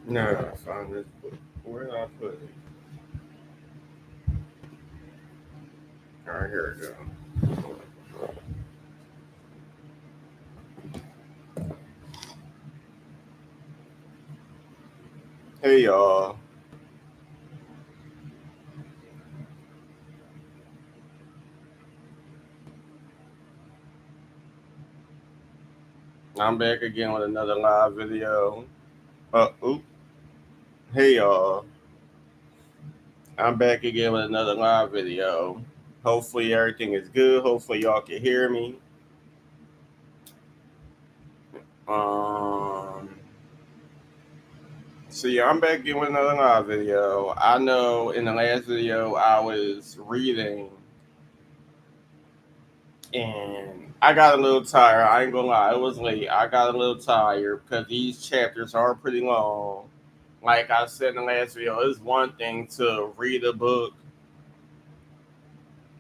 No, I found this book. Where did I put it? All right, here we go. Hey, y'all. I'm back again with another live video. Oop. Hey, y'all. I'm back again with another live video. Hopefully, everything is good. Hopefully, y'all can hear me. Um, so yeah, I'm back again with another live video. I know in the last video I was reading and I got a little tired. I ain't gonna lie, it was late. I got a little tired because these chapters are pretty long. Like I said in the last video, it's one thing to read a book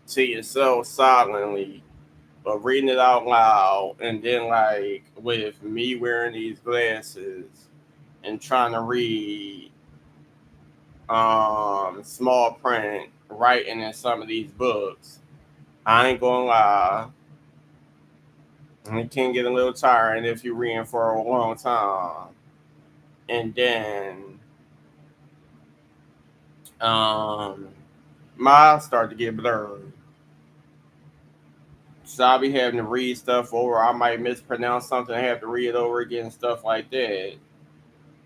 to yourself silently, but reading it out loud and then like with me wearing these glasses and trying to read small print writing in some of these books, I ain't gonna lie, it can get a little tiring if you're reading for a long time. And then um mine start to get blurred. So I'll be having to read stuff over. I might mispronounce something, I have to read it over again, stuff like that.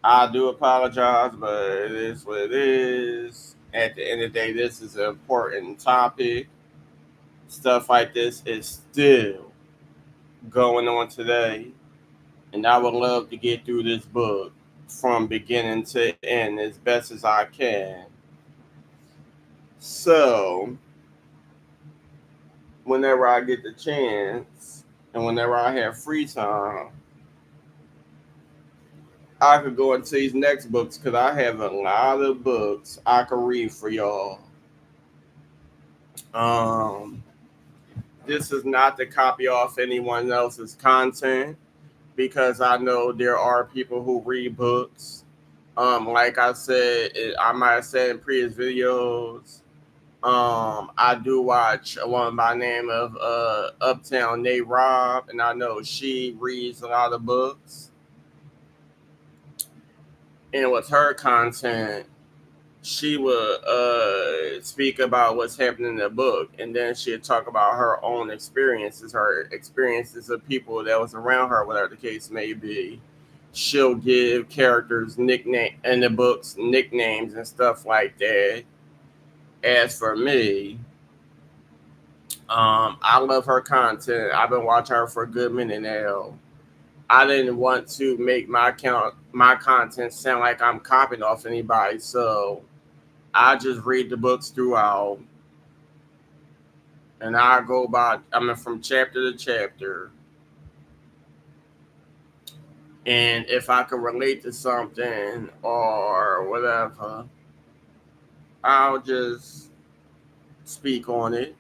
I do apologize, but it is what it is. At the end of the day, this is an important topic. Stuff like this is still going on today, and I would love to get through this book from beginning to end as best as I can. So, whenever I get the chance and whenever I have free time, I could go into these next books because I have a lot of books I could read for y'all. Um, this is not to copy off anyone else's content because I know there are people who read books. Like I said, I might have said in previous videos, I do watch one by the name of Uptown Nate Robb, and I know she reads a lot of books. And with her content, she would speak about what's happening in the book, and then she'd talk about her experiences of people that was around her, whatever the case may be. She'll give characters nickname in the books, nicknames and stuff like that. As for me, I love her content. I've been watching her for a good minute now. I didn't want to make my content sound like I'm copying off anybody, so I just read the books throughout, and I go by. I mean, from chapter to chapter, and if I can relate to something or whatever, I'll just speak on it,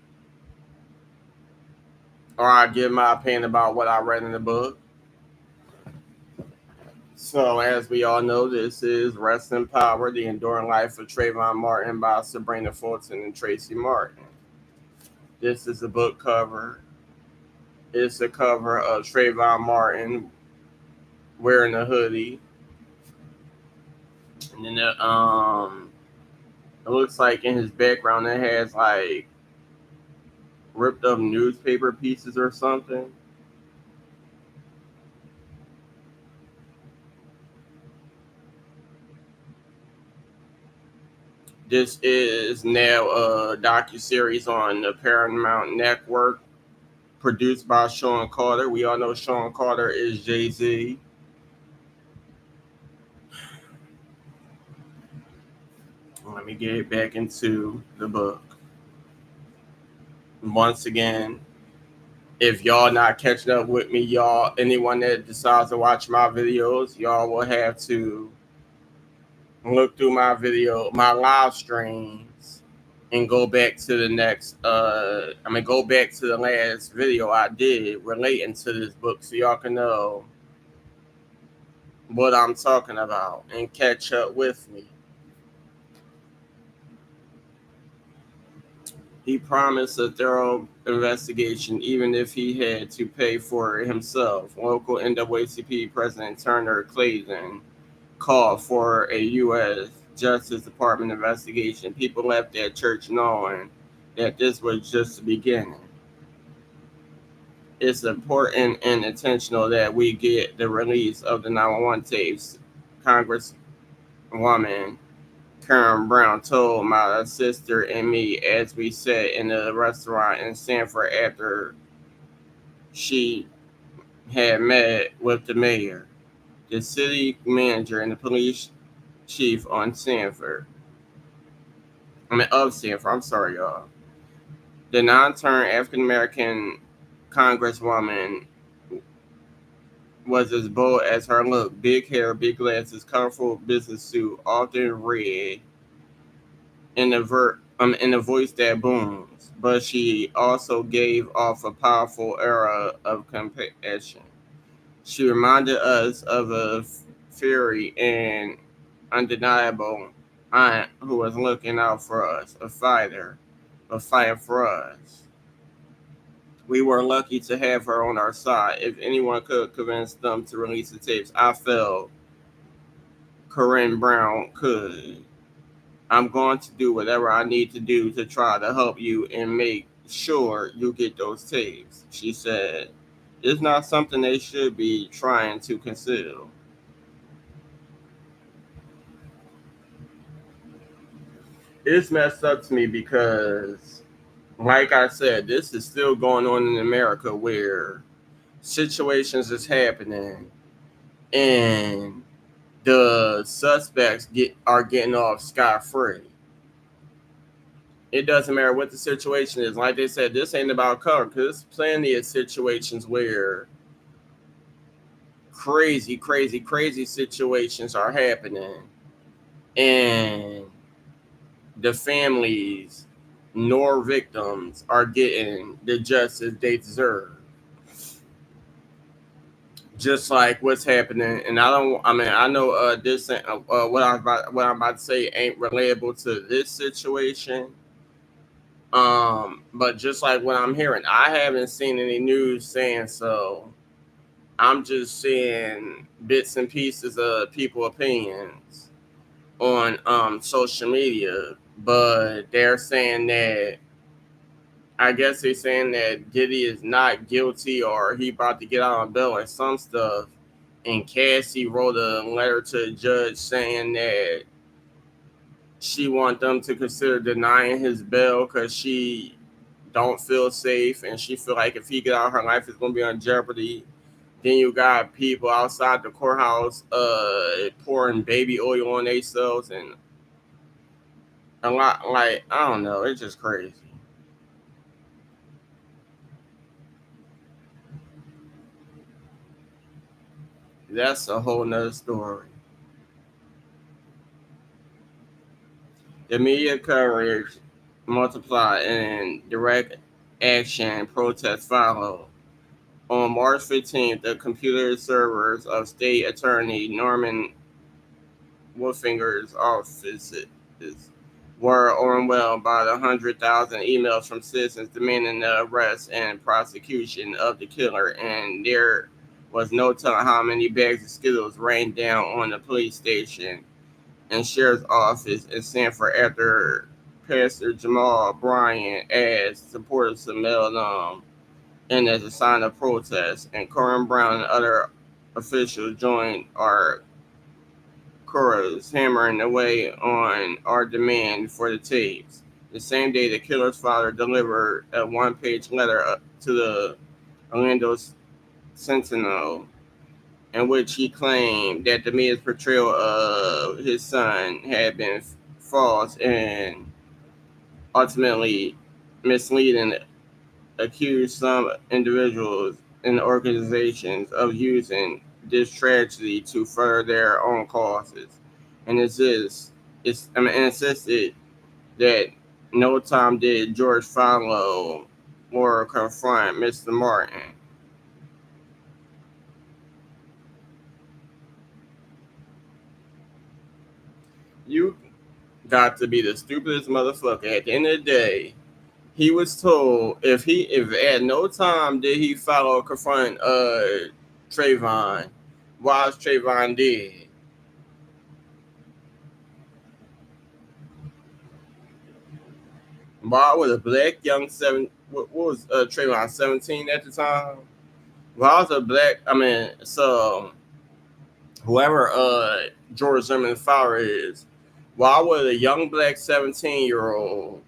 or I give my opinion about what I read in the book. So, as we all know, this is Rest in Power: The Enduring Life of Trayvon Martin by Sabrina Fulton and Tracy Martin. This is a book cover. It's a cover of Trayvon Martin wearing a hoodie, and then it looks like in his background it has like ripped up newspaper pieces or something. This is now a docu-series on the Paramount Network, produced by Sean Carter. We all know Sean Carter is Jay-Z. Let me get back into the book. Once again, if y'all not catching up with me, y'all, anyone that decides to watch my videos, y'all will have to look through my live streams, and go back to the next. Go back to the last video I did relating to this book, so y'all can know what I'm talking about and catch up with me. He promised a thorough investigation, even if he had to pay for it himself. Local NAACP President Turner Clayton called for a U.S. Justice Department investigation. People left that church knowing that this was just the beginning. It's important and intentional that we get the release of the 911 tapes. Congresswoman Karen Brown told my sister and me as we sat in a restaurant in Sanford after she had met with the mayor, the city manager, and the police chief on Sanford. Of Sanford. I'm sorry, y'all. The non-turned African American congresswoman was as bold as her look: big hair, big glasses, colorful business suit, often red, in a voice that booms. But she also gave off a powerful aura of compassion. She reminded us of a fiery and undeniable aunt who was looking out for us, a fighter, but fighting for us. We were lucky to have her on our side. If anyone could convince them to release the tapes, I felt Corinne Brown could. I'm going to do whatever I need to do to try to help you and make sure you get those tapes, she said. It's not something they should be trying to conceal. It's messed up to me because, like I said, this is still going on in America where situations is happening and the suspects are getting off scot free. It doesn't matter what the situation is. Like they said, this ain't about color because there's plenty of situations where crazy situations are happening, and the families nor victims are getting the justice they deserve. Just like what's happening, and I know this what I'm about to say ain't relatable to this situation. But just like what I'm hearing, I haven't seen any news saying so. I'm just seeing bits and pieces of people opinions on social media, but they're saying that, I guess they're saying that Diddy is not guilty or he about to get out on bail or some stuff. And Cassie wrote a letter to the judge saying that she want them to consider denying his bail because she don't feel safe and she feel like if he get out, her life is gonna be on jeopardy. Then you got people outside the courthouse pouring baby oil on themselves and a lot, like, I don't know, it's just crazy. That's a whole nother story. The media coverage multiplied and direct action protests followed. On March 15th, the computer servers of State Attorney Norman Wolfinger's offices were overwhelmed by the 100,000 emails from citizens demanding the arrest and prosecution of the killer, and there was no telling how many bags of Skittles rained down on the police station and sheriff's office in Sanford after Pastor Jamal Bryant asked supporters to mail them in as a sign of protest, and Corin Brown and other officials joined our chorus, hammering away on our demand for the tapes. The same day, the killer's father delivered a one-page letter to the Orlando Sentinel in which he claimed that the media's portrayal of his son had been false and ultimately misleading, accused some individuals and organizations of using this tragedy to further their own causes, and insisted that no time did George follow or confront Mr. Martin. You got to be the stupidest motherfucker. At the end of the day, he was told if at no time did he follow or confront Trayvon, why is Trayvon dead? Why was a black young what was Trayvon 17 at the time? Why was a black so whoever George Zimmerman's father is, why would a young black 17-year-old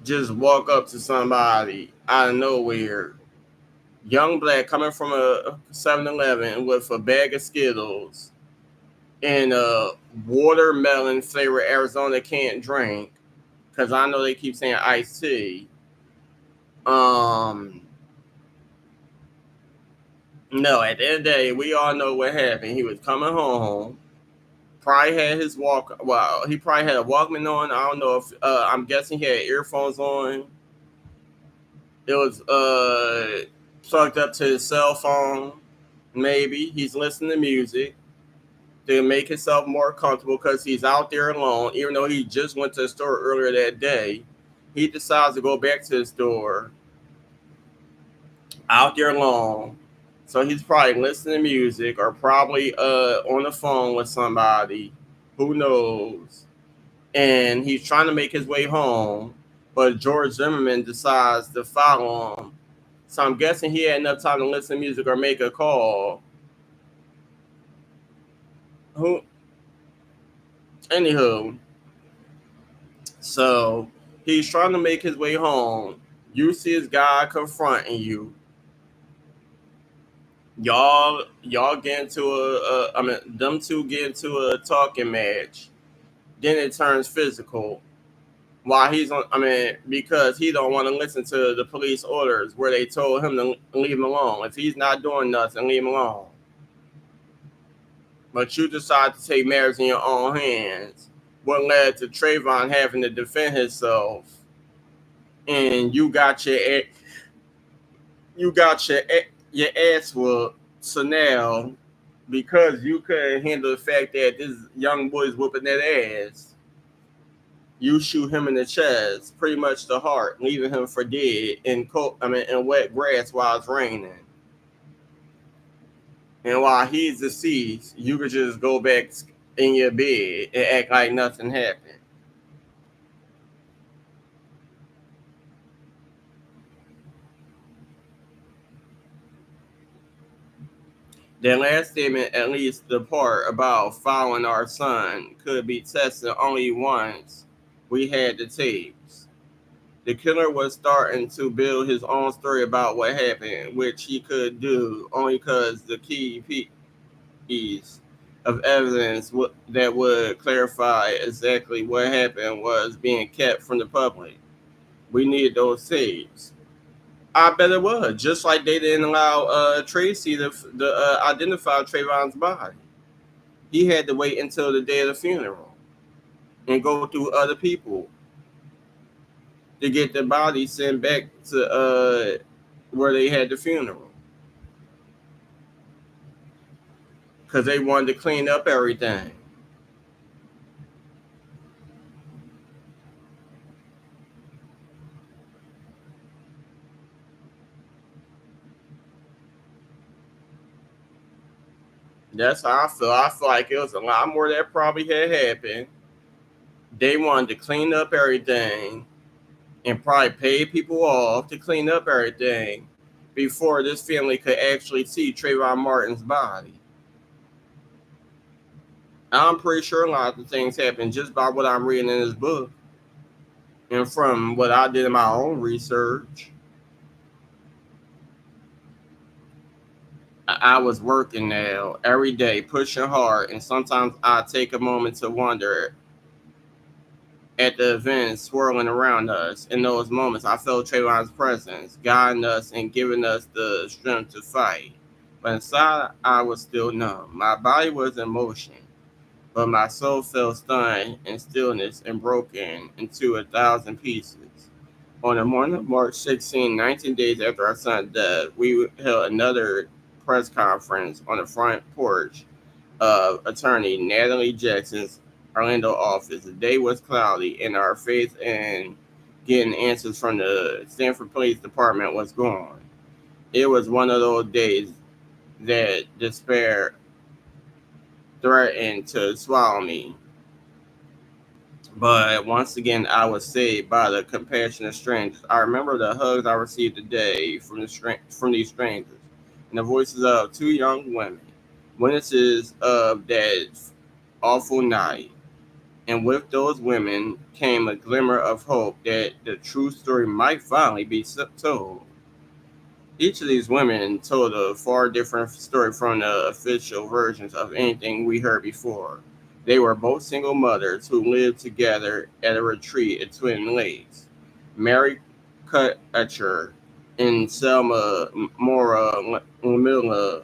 just walk up to somebody out of nowhere, young black coming from a 7-Eleven with a bag of Skittles and a watermelon flavor Arizona can't drink, because I know they keep saying iced tea. Um, no, at the end of the day, we all know what happened. He was coming home. Probably had his walk. Well, he probably had a Walkman on. I don't know if I'm guessing he had earphones on. It was plugged up to his cell phone. Maybe he's listening to music to make himself more comfortable because he's out there alone. Even though he just went to the store earlier that day, he decides to go back to the store out there alone. So he's probably listening to music or probably on the phone with somebody. Who knows? And he's trying to make his way home, but George Zimmerman decides to follow him. So I'm guessing he had enough time to listen to music or make a call. Who? Anywho, so he's trying to make his way home. You see his guy confronting you. Y'all get into them two get into a talking match. Then it turns physical. While he's on, because he don't want to listen to the police orders where they told him to leave him alone. If he's not doing nothing, leave him alone. But you decide to take matters in your own hands. What led to Trayvon having to defend himself, and you got your ass whooped. So now, because you couldn't handle the fact that this young boy's whooping that ass, you shoot him in the chest, pretty much the heart, leaving him for dead in wet grass while it's raining. And while he's deceased, you could just go back in your bed and act like nothing happened. That last statement, at least the part about following our son, could be tested only once we had the tapes. The killer was starting to build his own story about what happened, which he could do only because the key piece of evidence that would clarify exactly what happened was being kept from the public. We needed those tapes. I bet it was. Just like they didn't allow Tracy to identify Trayvon's body. He had to wait until the day of the funeral and go through other people to get the body sent back to where they had the funeral, because they wanted to clean up everything. That's how I feel. I feel like it was a lot more that probably had happened. They wanted to clean up everything and probably pay people off to clean up everything before this family could actually see Trayvon Martin's body. I'm pretty sure a lot of the things happened just by what I'm reading in this book and from what I did in my own research. I was working now every day, pushing hard, and sometimes I take a moment to wonder at the events swirling around us. In those moments, I felt Trayvon's presence, guiding us and giving us the strength to fight. But inside, I was still numb. My body was in motion, but my soul felt stunned in stillness and broken into 1,000 pieces. On the morning of March 16, 19 days after our son's death, we held another press conference on the front porch of attorney Natalie Jackson's Orlando office. The day was cloudy, and our faith in getting answers from the Stanford Police Department was gone. It was one of those days that despair threatened to swallow me. But once again, I was saved by the compassion of strangers. I remember the hugs I received today from these strangers, and the voices of two young women, witnesses of that awful night. And with those women came a glimmer of hope that the true story might finally be told. Each of these women told a far different story from the official versions of anything we heard before. They were both single mothers who lived together at a retreat at Twin Lakes. Mary Kutcher and Selma Mora Lamilla,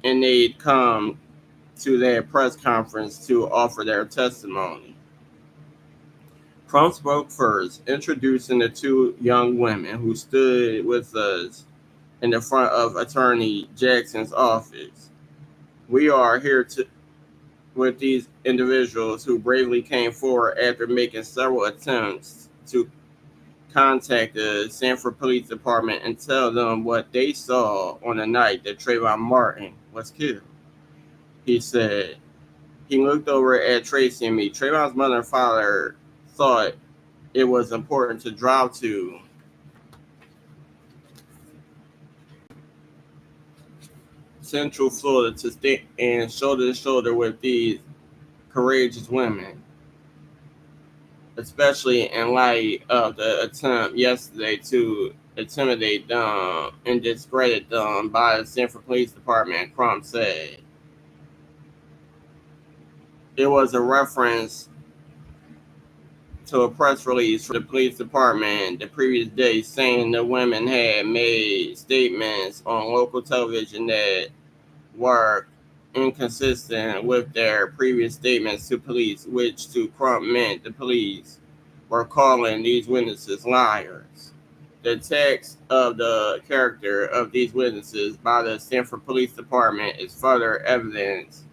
and they'd come to their press conference to offer their testimony. Crump spoke first, introducing the two young women who stood with us in the front of Attorney Jackson's office. We are here with these individuals who bravely came forward after making several attempts to contact the Sanford Police Department and tell them what they saw on the night that Trayvon Martin was killed. He said. He looked over at Tracy and me. Trayvon's mother and father thought it was important to drive to Central Florida to stand and shoulder to shoulder with these courageous women, especially in light of the attempt yesterday to intimidate them and discredit them by the Sanford Police Department, Crump said. It was a reference to a press release from the police department the previous day saying the women had made statements on local television that were inconsistent with their previous statements to police, which to Crump meant the police were calling these witnesses liars. The text of the character of these witnesses by the Stanford Police Department is further evidence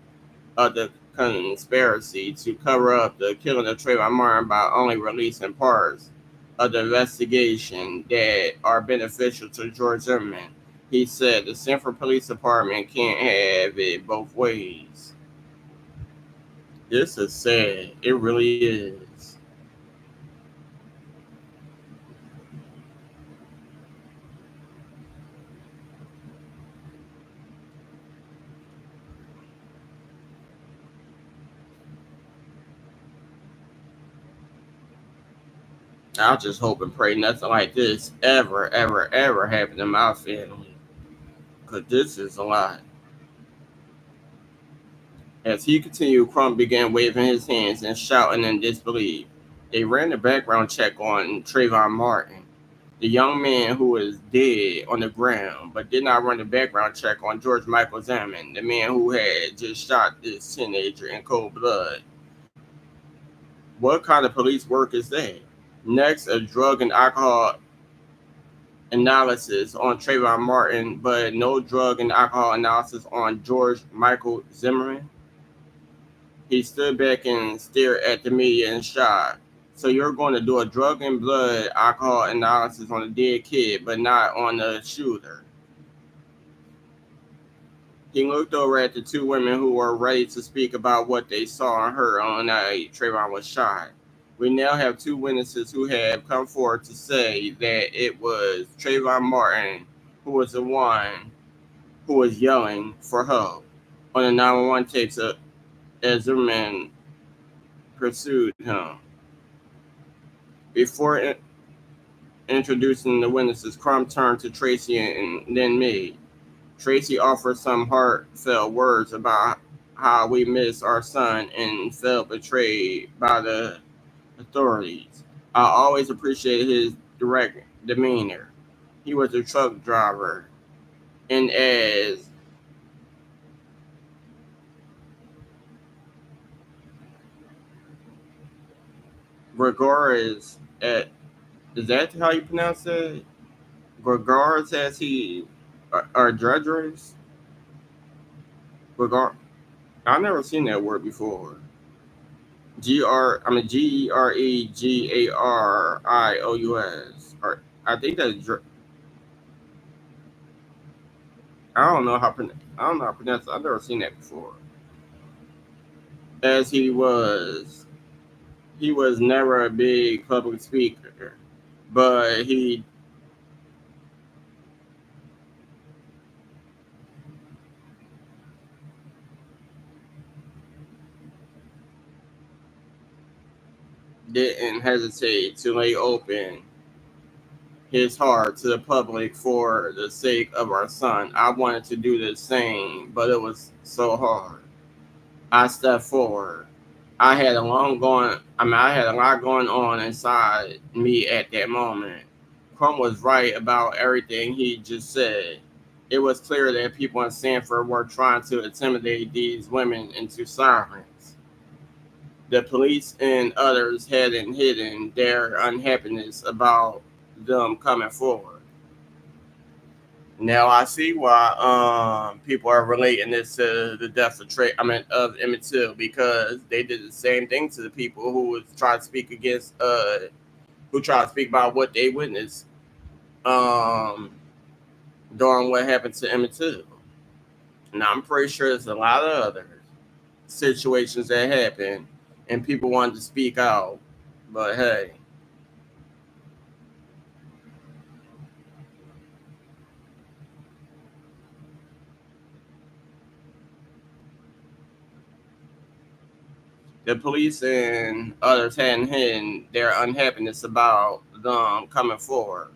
of the conspiracy to cover up the killing of Trayvon Martin by only releasing parts of the investigation that are beneficial to George Zimmerman. He said the Sanford Police Department can't have it both ways. This is sad. It really is. I just hope and pray nothing like this ever happen to my family. Because this is a lot. As he continued, Crump began waving his hands and shouting in disbelief. They ran a background check on Trayvon Martin, the young man who was dead on the ground, but did not run a background check on George Michael Zimmerman, the man who had just shot this teenager in cold blood. What kind of police work is that? Next, a drug and alcohol analysis on Trayvon Martin, but no drug and alcohol analysis on George Michael Zimmerman. He stood back and stared at the media in shock. So you're going to do a drug and blood alcohol analysis on a dead kid, but not on the shooter. He looked over at the two women who were ready to speak about what they saw and heard on the night Trayvon was shot. We now have two witnesses who have come forward to say that it was Trayvon Martin who was the one who was yelling for help on the 911 tapes as Zimmerman pursued him. Before introducing the witnesses, Crump turned to Tracy and then me. Tracy offered some heartfelt words about how we miss our son and felt betrayed by the authorities. I always appreciated his direct demeanor. He was a truck driver, and as regards at is that how you pronounce it? Regards as he or drudgeries? Regard, I've never seen that word before. Gregarrious. Or I think I don't know how I don't know how to pronounce it. I've never seen that before. As he was never a big public speaker, but he didn't hesitate to lay open his heart to the public for the sake of our son. I wanted to do the same, but it was so hard. I stepped forward. I had a lot going on inside me at that moment. Crumb was right about everything he just said. It was clear that people in Sanford were trying to intimidate these women into silence. The police and others hadn't hidden their unhappiness about them coming forward. Now I see why people are relating this to the death of of Emmett Till, because they did the same thing to the people who was trying to speak against who tried to speak about what they witnessed um during what happened to Emmett Till. And I'm pretty sure there's a lot of other situations that happened and people wanted to speak out. But hey, the police and others hadn't hidden their unhappiness about them coming forward.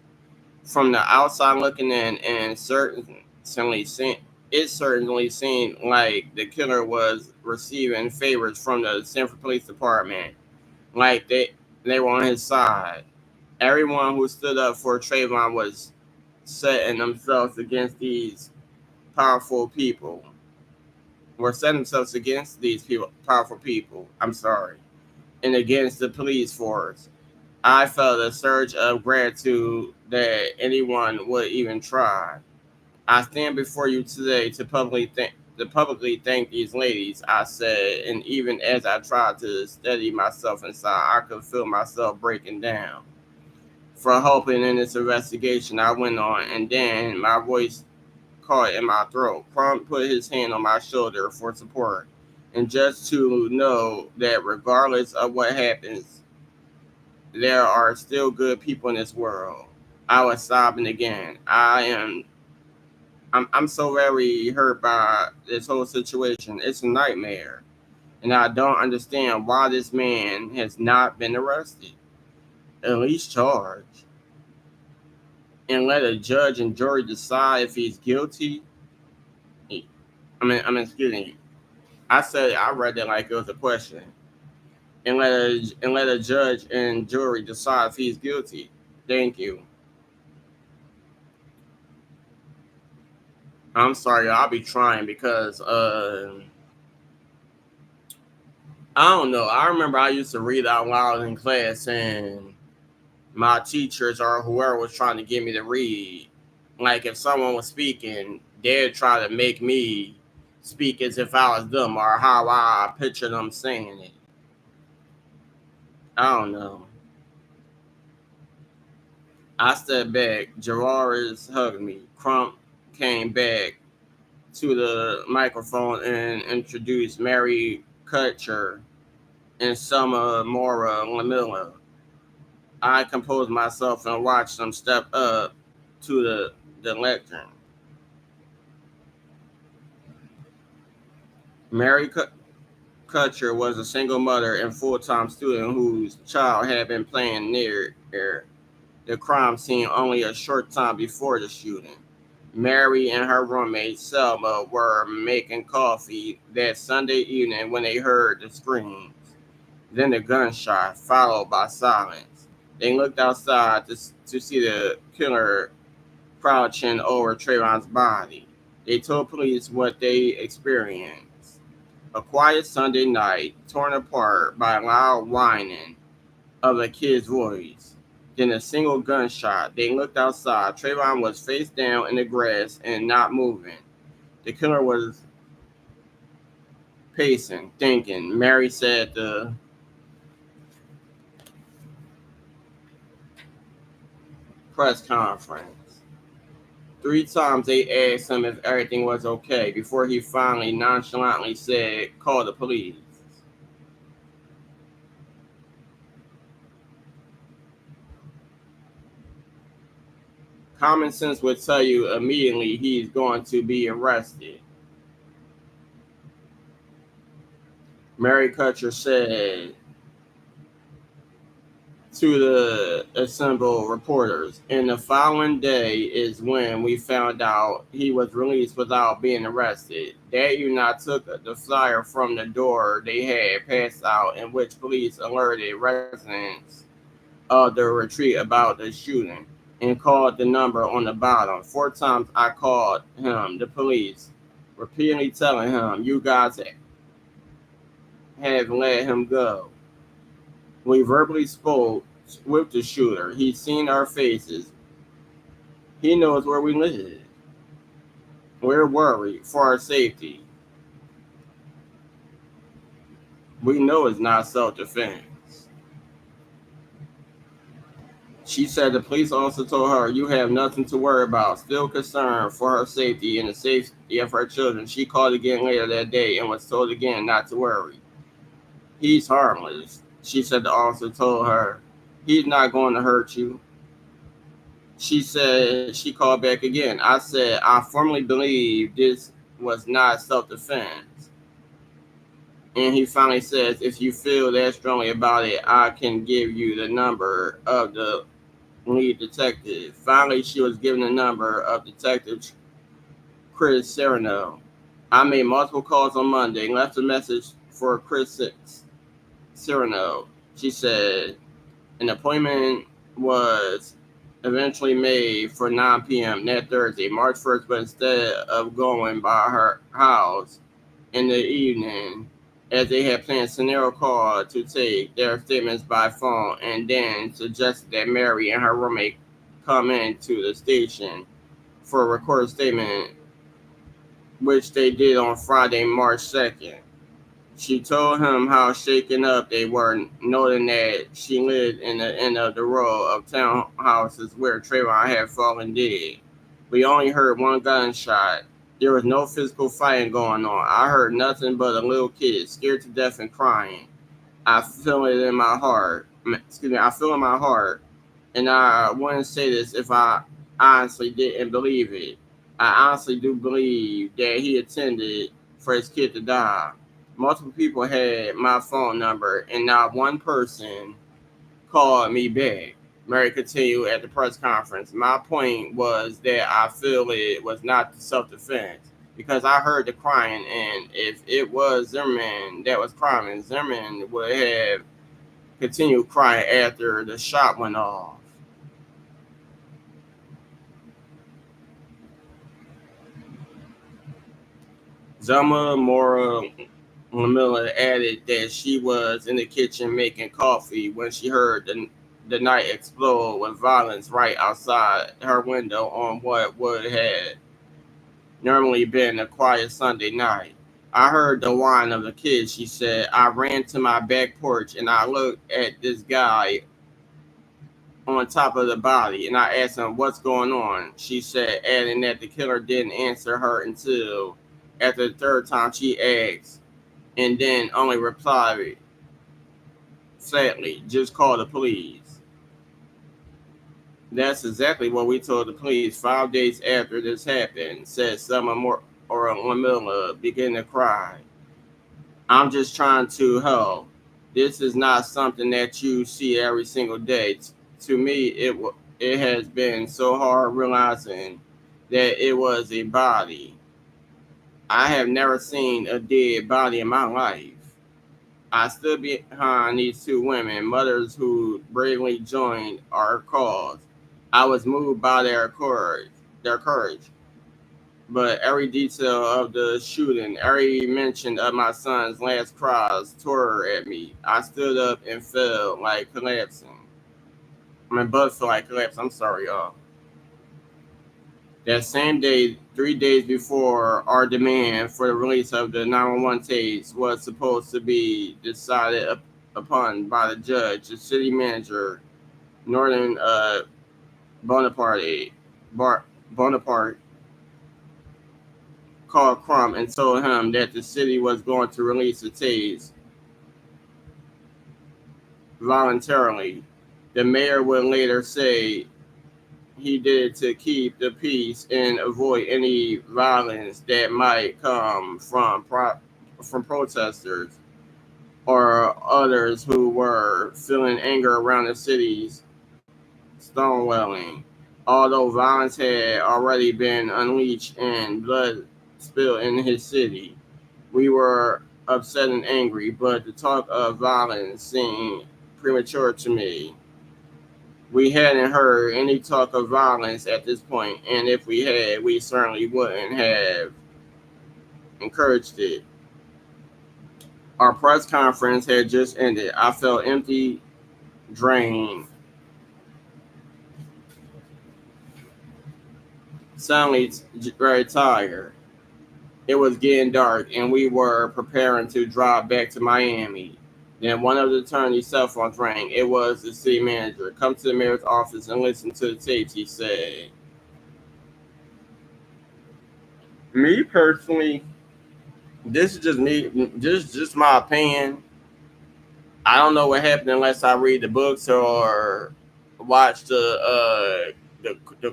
From the outside looking in, and it certainly seemed like the killer was receiving favors from the Sanford Police Department, like they were on his side. Everyone who stood up for Trayvon was setting themselves against these powerful people. Were setting themselves against these powerful people. I'm sorry, and against the police force. I felt a surge of gratitude that anyone would even try. I stand before you today to publicly thank these ladies, I said, and even as I tried to steady myself inside, I could feel myself breaking down. For helping in this investigation, I went on, and then my voice caught in my throat. Crump put his hand on my shoulder for support, and just to know that regardless of what happens, there are still good people in this world. I was sobbing again. I'm so very hurt by this whole situation. It's a nightmare. And I don't understand why this man has not been arrested, at least charged, and let a judge and jury decide if he's guilty. Excuse me. I read that like it was a question, and let a judge and jury decide if he's guilty. Thank you. I'm sorry, I'll be trying because I don't know. I remember I used to read out loud in class, and my teachers or whoever was trying to get me to read, like if someone was speaking, they'd try to make me speak as if I was them or how I picture them saying it. I don't know. I stepped back. Gerard's hugged me. Crump came back to the microphone and introduced Mary Kutcher and Summer Mora Lamilla. I composed myself and watched them step up to the lectern. Mary Kutcher was a single mother and full-time student whose child had been playing near the crime scene only a short time before the shooting. Mary and her roommate Selma were making coffee that Sunday evening when they heard the screams, then the gunshot, followed by silence. They looked outside to see the killer crouching over Trayvon's body. They told police what they experienced. A quiet Sunday night, torn apart by loud whining of a kid's voice. Then a single gunshot. They looked outside. Trayvon was face down in the grass and not moving. The killer was pacing, thinking. Mary said the press conference. 3 times they asked him if everything was okay before he finally nonchalantly said, "Call the police." Common sense would tell you immediately he's going to be arrested. Mary Kutcher said to the assembled reporters, and the following day is when we found out he was released without being arrested. That you not took the flyer from the door they had passed out, in which police alerted residents of the retreat about the shooting and called the number on the bottom. 4 times I called him, the police, repeatedly telling him, "You guys have let him go." We verbally spoke with the shooter. He's seen our faces. He knows where we live. We're worried for our safety. We know it's not self-defense. She said the police also told her, "You have nothing to worry about." Still concerned for her safety and the safety of her children, she called again later that day and was told again not to worry. "He's harmless," she said the officer told her. "He's not going to hurt you." She said, she called back again. I said, "I firmly believe this was not self-defense." And he finally says, "If you feel that strongly about it, I can give you the number of the lead detective." Finally, she was given the number of Detective Chris Serrano. "I made multiple calls on Monday and left a message for Chris Serrano," she said. An appointment was eventually made for 9 p.m. that Thursday, March 1st, but instead of going by her house in the evening, as they had planned, Scenario called to take their statements by phone and then suggested that Mary and her roommate come into the station for a recorded statement, which they did on Friday, March 2nd. She told him how shaken up they were, noting that she lived in the end of the row of townhouses where Trayvon had fallen dead. "We only heard one gunshot. There was no physical fighting going on. I heard nothing but a little kid scared to death and crying. I feel it in my heart. I feel in my heart. And I wouldn't say this if I honestly didn't believe it. I honestly do believe that he intended for his kid to die. Multiple people had my phone number, and not one person called me back." Mary continued at the press conference. "My point was that I feel it was not self-defense because I heard the crying, and if it was Zimmerman that was crying, Zimmerman would have continued crying after the shot went off." Zelma Mora Lamilla added that she was in the kitchen making coffee when she heard the night explode with violence right outside her window on what would have normally been a quiet Sunday night. "I heard the whine of the kids," she said. "I ran to my back porch and I looked at this guy on top of the body and I asked him what's going on," she said, adding that the killer didn't answer her until after the third time she asked, and then only replied sadly, "Just call the police." "That's exactly what we told the police 5 days after this happened," said Selma or Lamilla, beginning to cry. "I'm just trying to help. This is not something that you see every single day. To me, it has been so hard realizing that it was a body. I have never seen a dead body in my life. I stood behind these two women, mothers who bravely joined our cause. I was moved by their courage. But every detail of the shooting, every mention of my son's last cries tore at me. I stood up and felt like collapsing. My butt felt like collapsing. I'm sorry, y'all. That same day, 3 days before our demand for the release of the 911 tapes was supposed to be decided upon by the judge, the city manager, Northern Bonaparte, Bonaparte called Crump and told him that the city was going to release the tapes voluntarily. The mayor would later say he did it to keep the peace and avoid any violence that might come from protesters or others who were feeling anger around the city's stonewalling. Although violence had already been unleashed and blood spilled in his city, we were upset and angry, but the talk of violence seemed premature to me. We hadn't heard any talk of violence at this point, and if we had, we certainly wouldn't have encouraged it. Our press conference had just ended. I felt empty, drained, suddenly very tired. It was getting dark, and we were preparing to drive back to Miami. Then one of the attorney's cell phones rang. It was the city manager. Come to the mayor's office and listen to the tapes, he said. Me personally, this is just me. This is just my opinion. I don't know what happened unless I read the books or watch the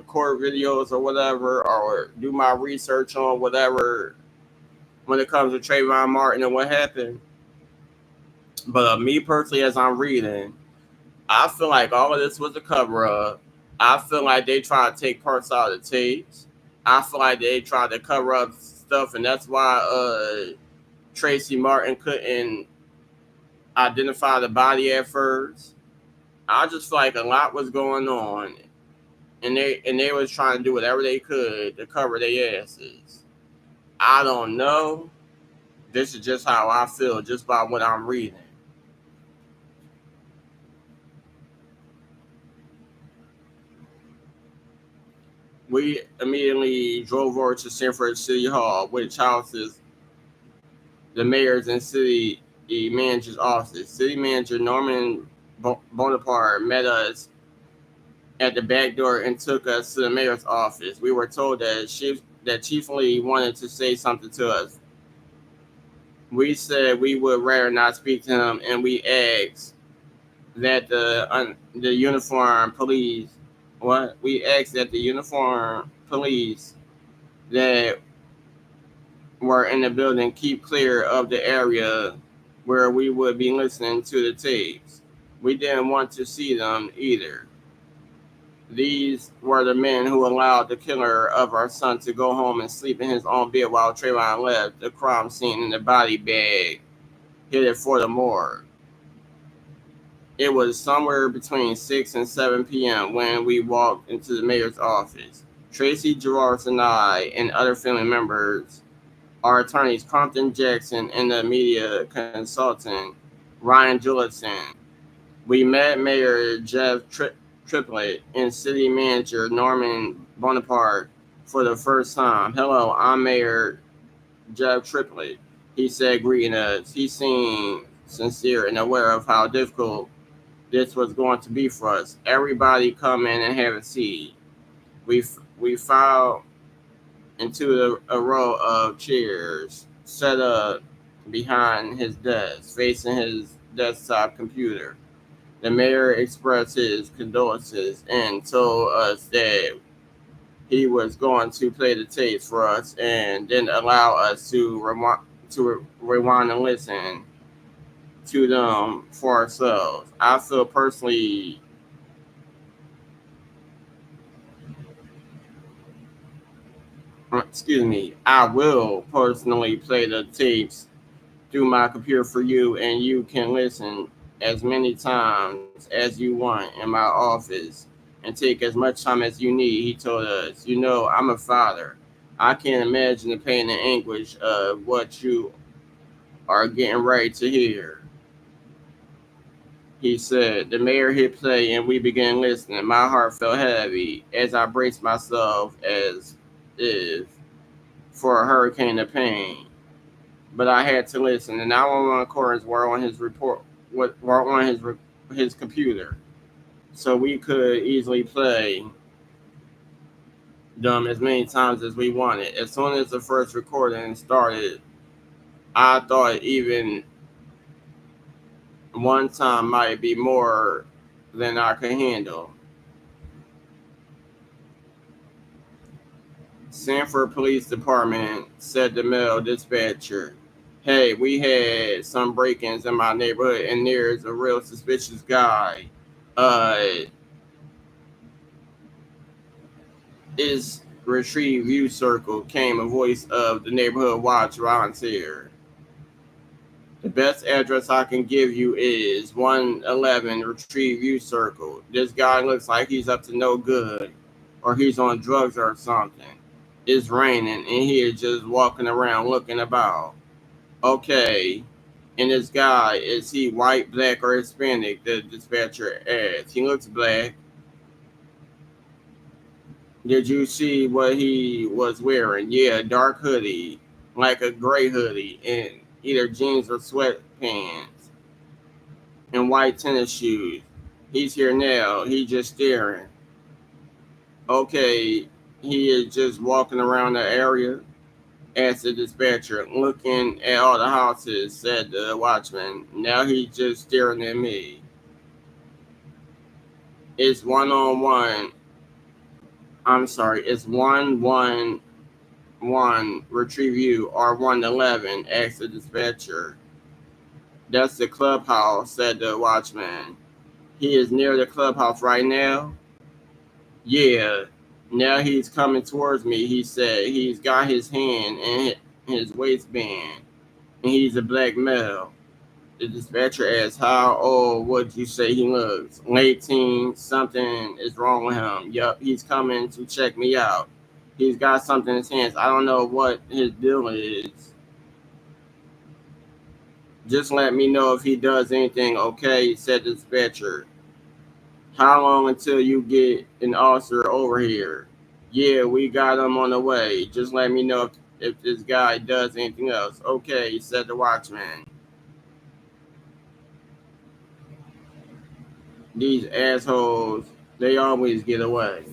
court videos or whatever, or do my research on whatever when it comes to Trayvon Martin and what happened. But me personally, as I'm reading, I feel like all of this was a cover up. I feel like they tried to take parts out of the tapes. I feel like they tried to cover up stuff, and that's why Tracy Martin couldn't identify the body at first. I just feel like a lot was going on, and they was trying to do whatever they could to cover their asses. I don't know. This is just how I feel, just by what I'm reading. We immediately drove over to Sanford City Hall, which houses the mayor's and city manager's office. City manager Norman Bonaparte met us at the back door and took us to the mayor's office. We were told that Chief Lee wanted to say something to us. We said we would rather not speak to him, and we asked that the uniform police what we asked that the uniform police that were in the building keep clear of the area where we would be listening to the tapes. We didn't want to see them either. These were the men who allowed the killer of our son to go home and sleep in his own bed while Trayvon left the crime scene in the body bag headed for the morgue. It was somewhere between 6 and 7 p.m. when we walked into the mayor's office. Tracy Gerards and I and other family members, our attorneys Compton Jackson and the media consultant Ryan Jillison. We met Mayor Jeff Triplett and City Manager Norman Bonaparte for the first time. Hello, I'm Mayor Jeff Triplett, he said, greeting us. He seemed sincere and aware of how difficult this was going to be for us. Everybody come in and have a seat. We filed into a row of chairs set up behind his desk, facing his desktop computer. The mayor expressed his condolences and told us that he was going to play the tapes for us and then allow us to rewind and listen to them for ourselves. I feel personally, I will personally play the tapes through my computer for you, and you can listen as many times as you want in my office and take as much time as you need, he told us. You know, I'm a father. I can't imagine the pain and anguish of what you are getting ready to hear. He said. The mayor hit play and we began listening. My heart felt heavy as I braced myself as is. for a hurricane of pain. But I had to listen. The 911 callers were on his report, were on his computer, so we could easily play them as many times as we wanted. As soon as the first recording started, I thought even one time might be more than I could handle. Sanford Police Department said the male dispatcher, "Hey, we had some break-ins in my neighborhood, and there's a real suspicious guy. Uh, is Retrieve View Circle," came a voice of the neighborhood watch volunteer. "The best address I can give you is 111 Retrieve View Circle. This guy looks like he's up to no good, or he's on drugs or something. It's raining, and he is just walking around looking about." "Okay, and this guy, is he white, black, or Hispanic?" the dispatcher asked. "He looks black." "Did you see what he was wearing?" "Yeah, a dark hoodie, like a gray hoodie, and either jeans or sweatpants, and white tennis shoes. He's here now. He's just staring." "Okay, he is just walking around the area?" asked the dispatcher. "Looking at all the houses," said the watchman. "Now he's just staring at me." It's 101. It's 111 Retrieve You or 111, asked the dispatcher. "That's the clubhouse," said the watchman. "He is near the clubhouse right now?" "Yeah. Now he's coming towards me," he said. "He's got his hand in his waistband, and he's a black male." The dispatcher asked, "How old would you say he looks?" "Late teen. Something is wrong with him." "Yup, he's coming to check me out. He's got something in his hands. I don't know what his deal is. Just let me know if he does anything, okay?" said the dispatcher. "How long until you get an officer over here?" "Yeah, we got him on the way. Just let me know if this guy does anything else." "Okay," said the watchman. These assholes, they always get away.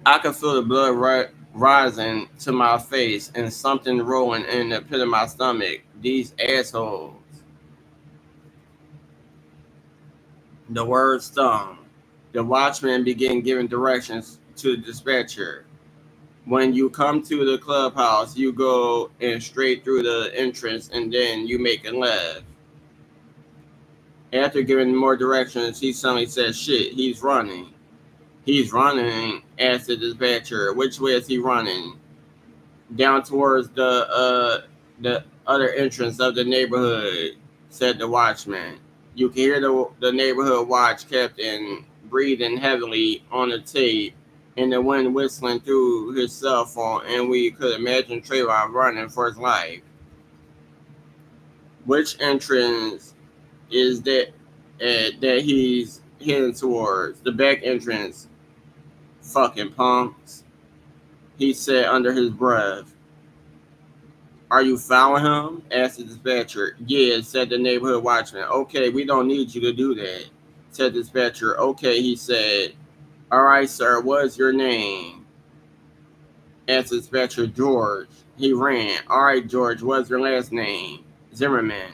I could feel the blood rising to my face and something rolling in the pit of my stomach. These assholes. The word stung. The watchman began giving directions to the dispatcher. "When you come to the clubhouse, you go in straight through the entrance and then you make a left." After giving more directions, he suddenly said, "Shit, he's running." "He's running?" asked the dispatcher. "Which way is he running?" "Down towards the other entrance of the neighborhood," said the watchman. You can hear the neighborhood watch captain breathing heavily on the tape and the wind whistling through his cell phone, and we could imagine Trayvon running for his life. "Which entrance is that he's heading towards?" "The back entrance, fucking punks," he said under his breath. "Are you following him?" asked the dispatcher. "Yeah," said the neighborhood watchman. "Okay, we don't need you to do that," said the dispatcher. "Okay," he said. "All right, sir, what's your name?" asked the dispatcher. "George." He ran. "All right, George, what's your last name?" "Zimmerman."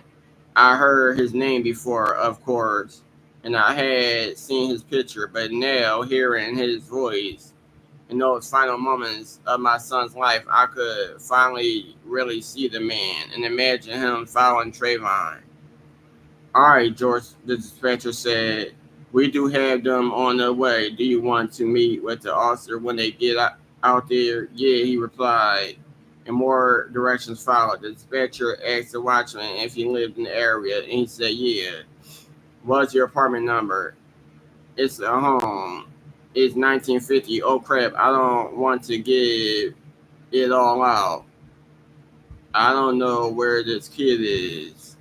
I heard his name before, of course, and I had seen his picture, but now hearing his voice, in those final moments of my son's life, I could finally really see the man and imagine him following Trayvon. "All right, George," the dispatcher said. "We do have them on the way. Do you want to meet with the officer when they get out there?" "Yeah," he replied, and more directions followed. The dispatcher asked the watchman if he lived in the area, and he said, "Yeah." "What's your apartment number?" It's a home. It's 1950. Oh crap! I don't want to give it all out. I don't know where this kid is.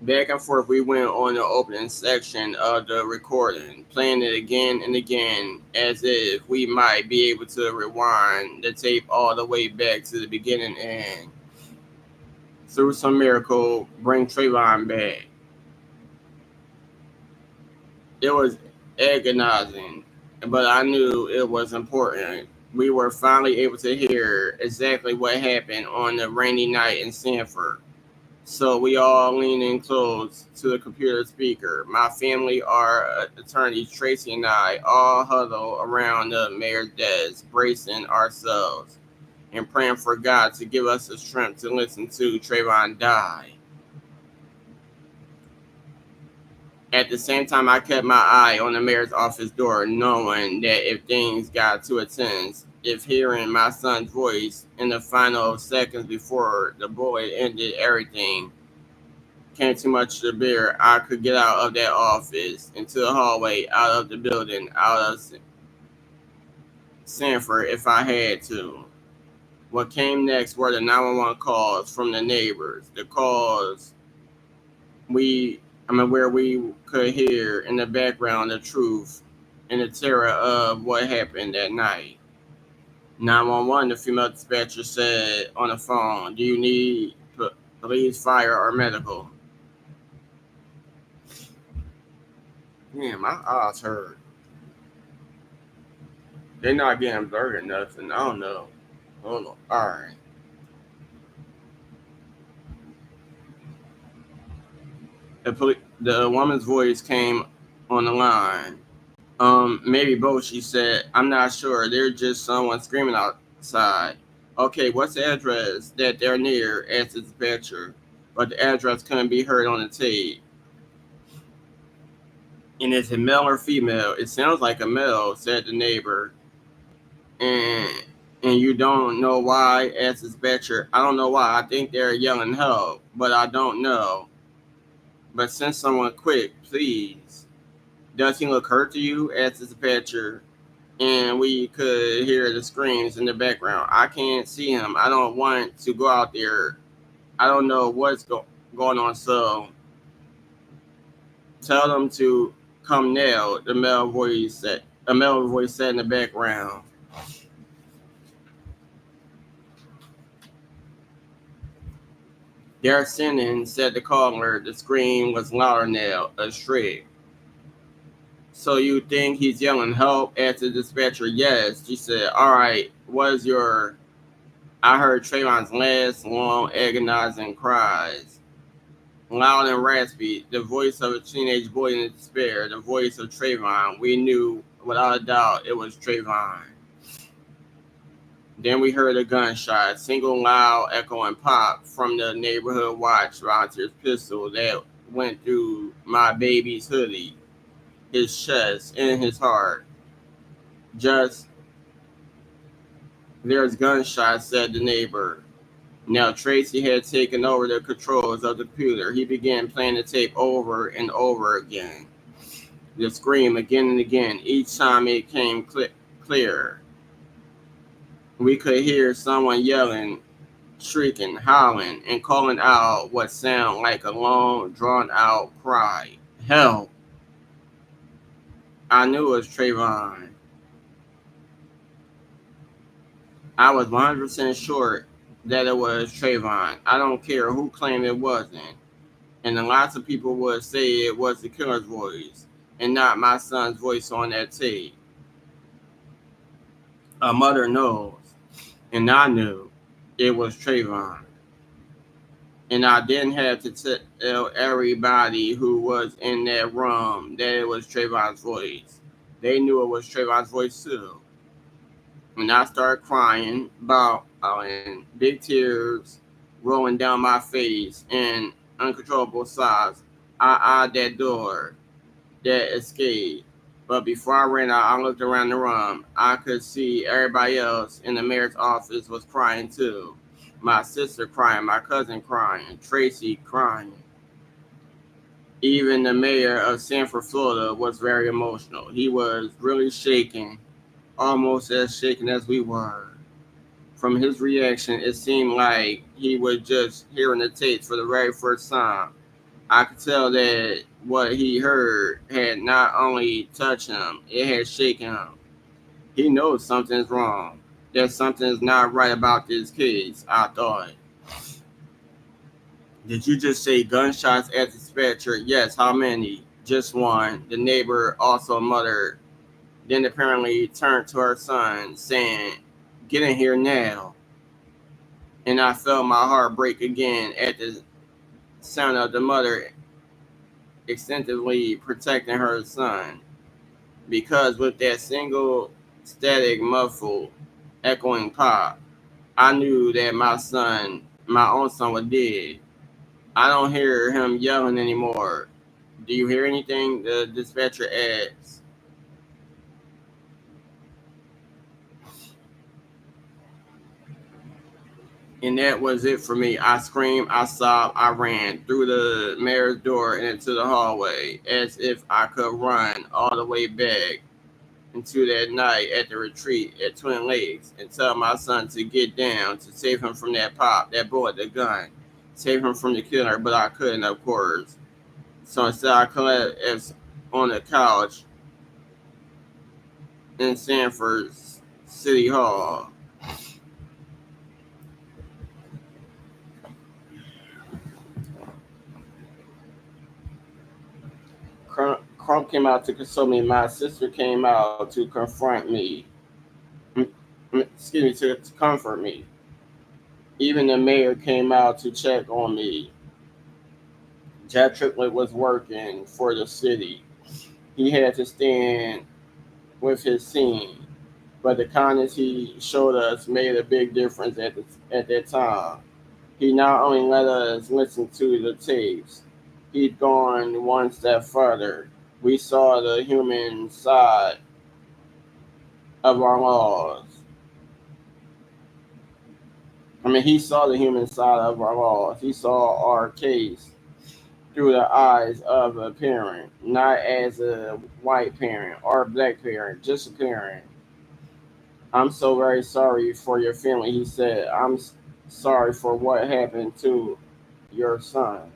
Back and forth, we went on the opening section of the recording, playing it again and again, as if we might be able to rewind the tape all the way back to the beginning and, through some miracle, bring Trayvon back. It was agonizing, but I knew it was important. We were finally able to hear exactly what happened on the rainy night in Sanford. So we all leaned in close to the computer speaker. My family, our attorneys, Tracy and I, all huddled around the mayor's desk, bracing ourselves and praying for God to give us the strength to listen to Trayvon die. At the same time, I kept my eye on the mayor's office door, knowing that if things got too intense, if hearing my son's voice in the final seconds before the bullet ended everything, came too much to bear, I could get out of that office into the hallway, out of the building, out of Sanford if I had to. What came next were the 911 calls from the neighbors, the calls where we could hear in the background the truth and the terror of what happened that night. 911, the female dispatcher said on the phone, "Do you need police, fire, or medical?" Damn, my eyes hurt. They're not getting blurred or nothing. I don't know. Hold on. All right. The woman's voice came on the line. Maybe both, she said. I'm not sure. There's just someone screaming outside. Okay, what's the address that they're near? Asked the dispatcher. But the address couldn't be heard on the tape. And is it male or female? It sounds like a male, said the neighbor. And you don't know why? Asked the dispatcher. I don't know why. I think they're yelling help, but I don't know. But send someone quick, please. Does he look hurt to you? Asked the dispatcher. And we could hear the screams in the background. I can't see him. I don't want to go out there. I don't know what's going on. So tell them to come now. The male voice said. A male voice said in the background. They're sending, said the caller. The scream was louder now, a shriek. So you think he's yelling help? Asked the dispatcher. Yes. She said, all right, what is your... I heard Trayvon's last long agonizing cries. Loud and raspy, the voice of a teenage boy in despair, the voice of Trayvon. We knew without a doubt it was Trayvon. Then we heard a gunshot, single loud echoing pop from the neighborhood watch volunteer's pistol that went through my baby's hoodie, his chest, and his heart. Just, there's gunshots, said the neighbor. Now Tracy had taken over the controls of the computer. He began playing the tape over and over again. The scream again and again. Each time it came clearer. We could hear someone yelling, shrieking, howling, and calling out what sounded like a long, drawn-out cry. Help! I knew it was Trayvon. I was 100% sure that it was Trayvon. I don't care who claimed it wasn't. And then lots of people would say it was the killer's voice and not my son's voice on that tape. A mother knows, and I knew it was Trayvon. And I didn't have to tell everybody who was in that room that it was Trayvon's voice. They knew it was Trayvon's voice too. And I started crying, bawling, big tears rolling down my face, and uncontrollable sobs. I eyed that door, that escape. But before I ran out, I looked around the room. I could see everybody else in the mayor's office was crying too. My sister crying, my cousin crying, Tracy crying. Even the mayor of Sanford, Florida was very emotional. He was really shaking, almost as shaken as we were. From his reaction, it seemed like he was just hearing the tapes for the very first time. I could tell that what he heard had not only touched him, it had shaken him. He knows something's wrong. That something's not right about this case, I thought. Did you just say gunshots at the dispatcher? Yes, how many? Just one. The neighbor also muttered, then apparently turned to her son, saying, "Get in here now." And I felt my heart break again at the sound of the mother extensively protecting her son. Because with that single static muffled echoing pop, I knew that my own son was dead. I don't hear him yelling anymore. Do you hear anything? The dispatcher asked. And that was it for me. I screamed, I sobbed, I ran through the mayor's door and into the hallway as if I could run all the way back into that night at the retreat at Twin Lakes and tell my son to get down to save him from that pop, that bullet, the gun, save him from the killer, but I couldn't, of course. So instead, I collapsed on the couch in Sanford's City Hall. Crump came out to console me. My sister came out to confront me. Excuse me, to comfort me. Even the mayor came out to check on me. Jack Triplett was working for the city. He had to stand with his team, but the kindness he showed us made a big difference at that time. He not only let us listen to the tapes, he'd gone one step further. We saw the human side of our laws. He saw the human side of our laws. He saw our case through the eyes of a parent, not as a white parent or a black parent, just a parent. I'm so very sorry for your family, he said. Sorry for what happened to your son.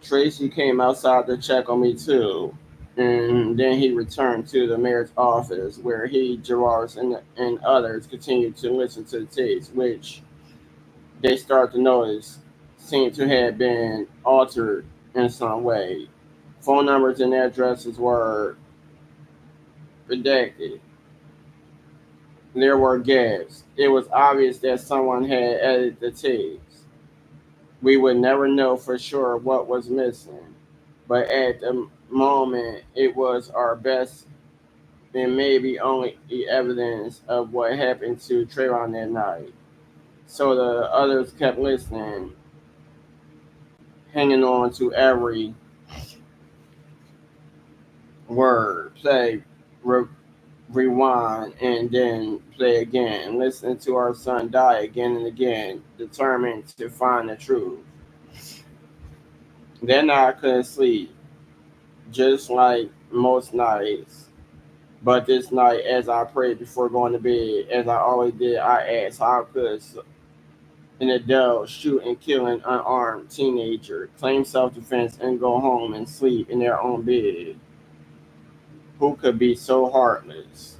Tracy came outside to check on me too. And then he returned to the mayor's office where he, Gerard, and others continued to listen to the tapes, which they started to notice seemed to have been altered in some way. Phone numbers and addresses were redacted. There were gaps. It was obvious that someone had edited the tapes. We would never know for sure what was missing, but at the moment, it was our best and maybe only evidence of what happened to Trayvon that night. So the others kept listening, hanging on to every word, play, re- rewind, and then play again, listening to our son die again and again, determined to find the truth. That night I couldn't sleep, just like most nights. But this night, as I prayed before going to bed, as I always did, I asked how could an adult shoot and kill an unarmed teenager, claim self-defense, and go home and sleep in their own bed? Who could be so heartless?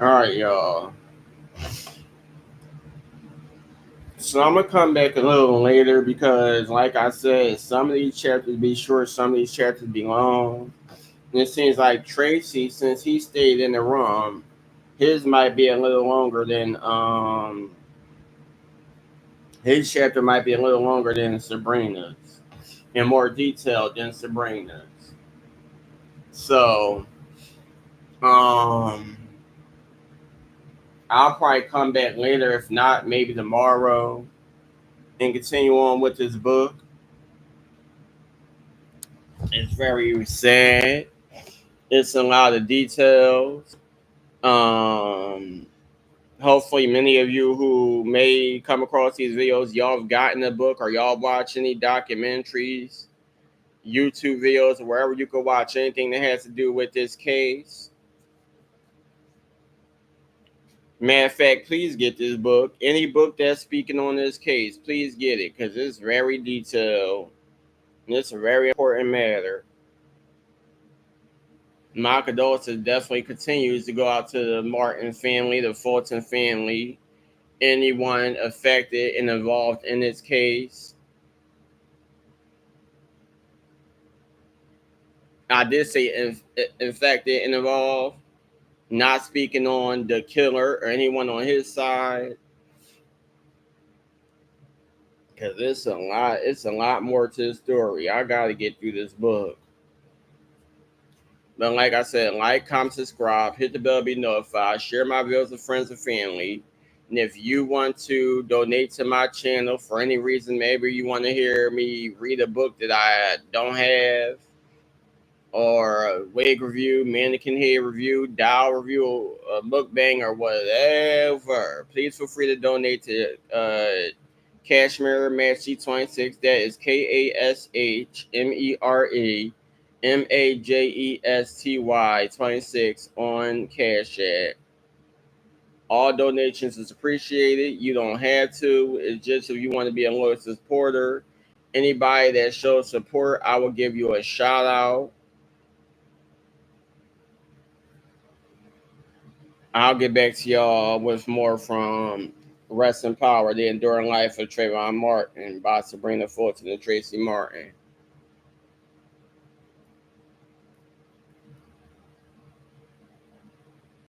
All right, y'all. So I'm gonna come back a little later because, like I said, some of these chapters be short, some of these chapters be long. And it seems like Tracy, since he stayed in the room, his might be a little longer than his chapter might be a little longer than Sabrina's and more detailed than Sabrina's. So um I'll probably come back later, if not maybe tomorrow, and continue on with this book. It's very sad. It's a lot of details. Um, Hopefully, many of you who may come across these videos, y'all have gotten the book or y'all watch any documentaries, YouTube videos, or wherever you can watch anything that has to do with this case. Matter of fact, please get this book. Any book that's speaking on this case, please get it because it's very detailed and it's a very important matter. My condolences definitely continues to go out to the Martin family, the Fulton family, anyone affected and involved in this case. I did say infected and involved, not speaking on the killer or anyone on his side, because it's a lot. It's a lot more to the story. I got to get through this book. But like I said, like, comment, subscribe, hit the bell, be notified, share my videos with friends and family. And if you want to donate to my channel for any reason, maybe you want to hear me read a book that I don't have, or a wig review, mannequin hair review, doll review, a mukbang, or whatever, please feel free to donate to Kashmere Majesty 26. That is KASHMERE MAJESTY 26 on Cash App. All donations is appreciated. You don't have to. It's just if you want to be a loyal supporter. Anybody that shows support, I will give you a shout out. I'll get back to y'all with more from Rest in Power, The Enduring Life of Trayvon Martin by Sabrina Fulton and Tracy Martin.